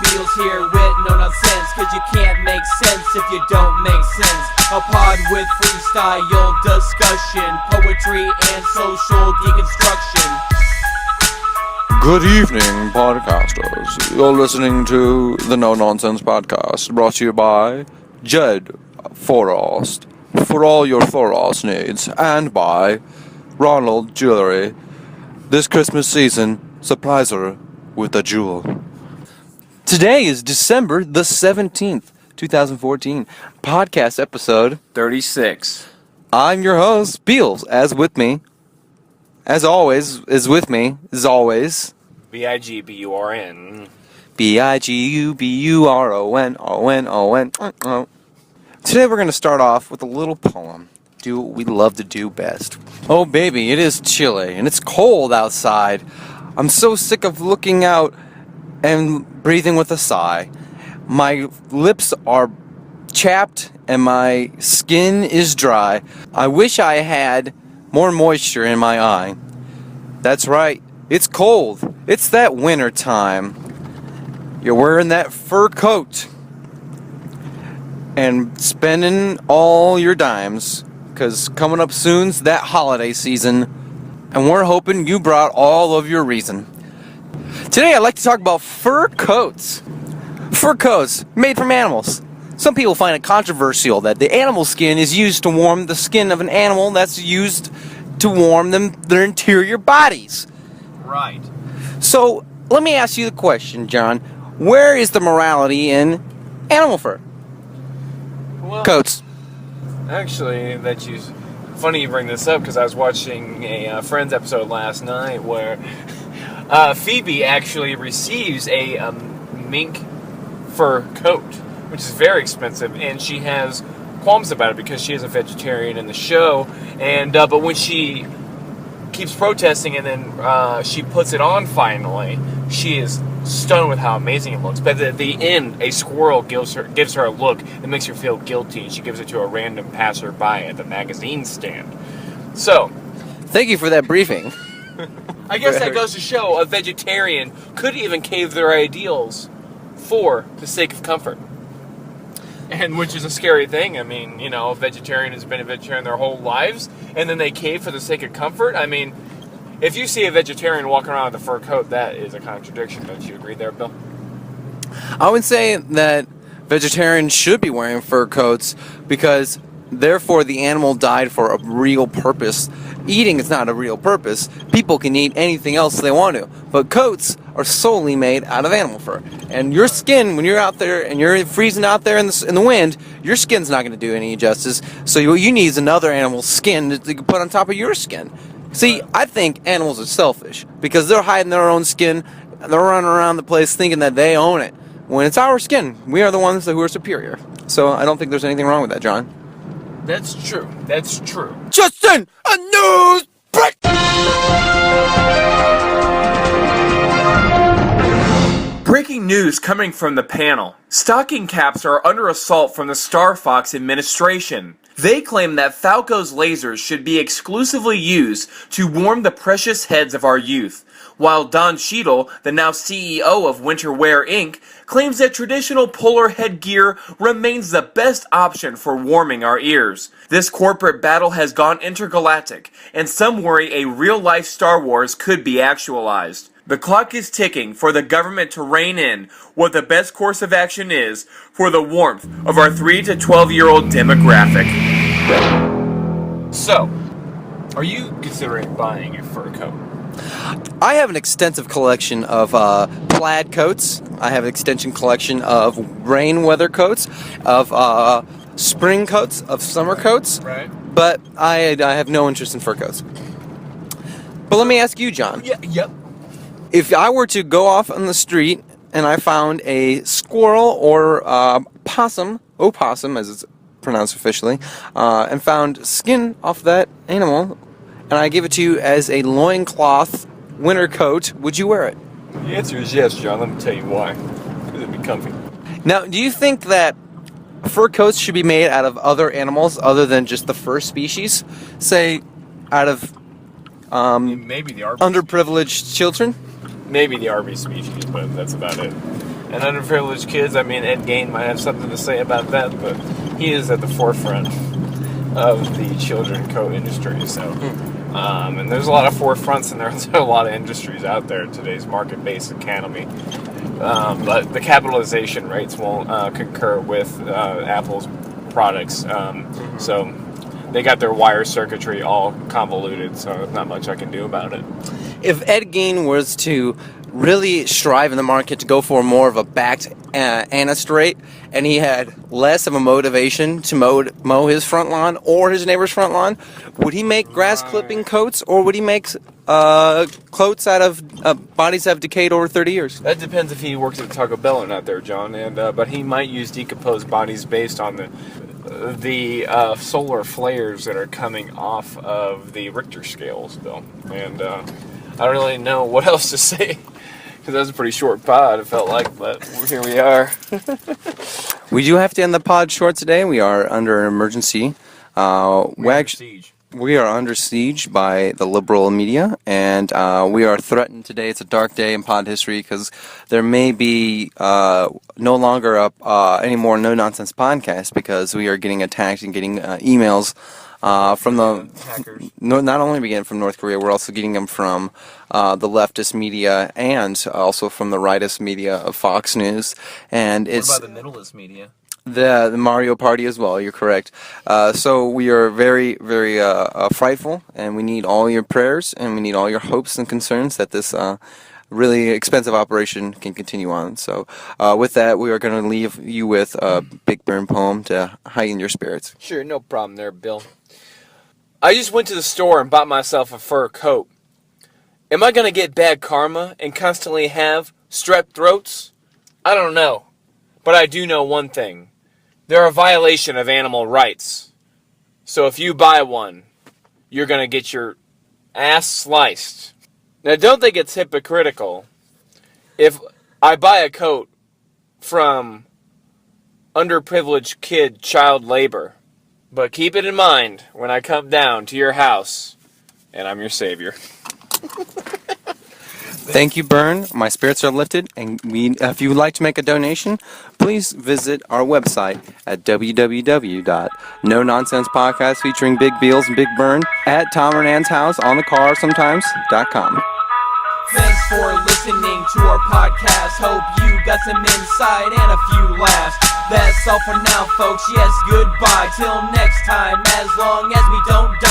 Beals here with no nonsense, cause you can't make sense if you don't make sense. A pod with freestyle discussion, poetry and social deconstruction. Good evening, podcasters. You're listening to the No Nonsense Podcast, brought to you by Jed Forost, for all your Forost needs, and by Ronald Jewelry. This Christmas season, surprise her with a jewel. Today is December the 17th, 2014, podcast episode 36. I'm your host, Beals, as always, B-I-G-B-U-R-N. B-I-G-U-B-U-R-O-N. Today we're going to start off with a little poem. Do what we love to do best. Oh baby, it is chilly and it's cold outside. I'm so sick of looking out and breathing with a sigh. My lips are chapped and my skin is dry. I wish I had more moisture in my eye. That's right, it's cold. It's that winter time. You're wearing that fur coat and spending all your dimes, because coming up soon's that holiday season, and we're hoping you brought all of your reason. Today I'd like to talk about fur coats. Fur coats made from animals. Some people find it controversial that the animal skin is used to warm the skin of an animal that's used to warm their interior bodies. Right. So let me ask you the question, John. Where is the morality in animal fur? Well, Coats. actually, funny you bring this up, because I was watching a Friends episode last night where Phoebe actually receives a mink fur coat, which is very expensive, and she has qualms about it because she is a vegetarian in the show, and but when she keeps protesting and then she puts it on finally, she is stunned with how amazing it looks. But at the end, a squirrel gives her a look that makes her feel guilty, and she gives it to a random passerby at the magazine stand. So, Thank you for that briefing. I guess that goes to show a vegetarian could even cave their ideals for the sake of comfort. And which is a scary thing. I mean, a vegetarian has been a vegetarian their whole lives, and then they cave for the sake of comfort. I mean, if you see a vegetarian walking around with a fur coat, that is a contradiction. Don't you agree there, Bill? I would say that vegetarians should be wearing fur coats because therefore the animal died for a real purpose. Eating is not a real purpose. People can eat anything else they want to, but coats are solely made out of animal fur. And your skin, when you're out there and you're freezing out there in the wind, your skin's not going to do any justice. So what you need is another animal's skin to put on top of your skin. See, I think animals are selfish because they're hiding their own skin. They're running around the place thinking that they own it. When it's our skin, we are the ones who are superior. So I don't think there's anything wrong with that, John. That's true. That's true. Justin, a news break! Breaking news coming from the panel. Stocking caps are under assault from the Star Fox administration. They claim that Falco's lasers should be exclusively used to warm the precious heads of our youth, while Don Cheadle, the now CEO of Winterwear Inc., claims that traditional polar headgear remains the best option for warming our ears. This corporate battle has gone intergalactic, and some worry a real-life Star Wars could be actualized. The clock is ticking for the government to rein in what the best course of action is for the warmth of our 3 to 12-year-old demographic. So, are you considering buying a fur coat? I have an extensive collection of plaid coats. I have an extensive collection of rain weather coats, of spring coats, of summer coats. Right. But I have no interest in fur coats. But let me ask you, John. Yep. If I were to go off on the street and I found a squirrel or opossum as it's pronounced officially, and found skin off that animal, and I give it to you as a loincloth winter coat, would you wear it? The answer is yes, John. Let me tell you why. Because it'd be comfy. Now, do you think that fur coats should be made out of other animals other than just the fur species? Say, out of maybe the Arby's underprivileged children? Maybe the Arby's species, but that's about it. and underprivileged kids. I mean, Ed Gein might have something to say about that, but he is at the forefront of the children coat industry. So, and there's a lot of forefronts, and there's a lot of industries out there in today's market-based economy. But the capitalization rates won't concur with Apple's products. So they got their wire circuitry all convoluted, so there's not much I can do about it. If Ed Gein was to really strive in the market to go for more of a backed anist rate, and he had less of a motivation to mow his front lawn or his neighbor's front lawn, would he make grass clipping coats, or would he make coats out of bodies that have decayed over 30 years? That depends if he works at Taco Bell or not there, John. And but he might use decomposed bodies based on the solar flares that are coming off of the Richter scales, though. And I don't really know what else to say, because that was a pretty short pod, it felt like, but here we are. We do have to end the pod short today. We are under an emergency. We are under siege by the liberal media, and we are threatened today. It's a dark day in pod history because there may be no longer any more No Nonsense podcast because we are getting attacked and getting emails from the hackers. Not only are we getting from North Korea, we're also getting them from the leftist media and also from the rightist media of Fox News. And What about the middleist media? The Mario Party as well, you're correct. So we are very, very frightful, and we need all your prayers, and we need all your hopes and concerns that this really expensive operation can continue on. So with that, we are going to leave you with a Big Burn poem to heighten your spirits. Sure, no problem there, Bill. I just went to the store and bought myself a fur coat. Am I going to get bad karma and constantly have strep throats? I don't know. But I do know one thing. They're a violation of animal rights. So if you buy one, you're going to get your ass sliced. Now don't think it's hypocritical if I buy a coat from underprivileged kid child labor. But keep it in mind when I come down to your house and I'm your savior. Thank you, Burn. My spirits are lifted, and if you would like to make a donation, please visit our website at www.nononsenspodcast featuring Big Beals and Big Burn at Tom and Ann's house on the car sometimes.com. Thanks for listening to our podcast. Hope you got some insight and a few laughs. That's all for now, folks. Yes, goodbye. Till next time, as long as we don't die.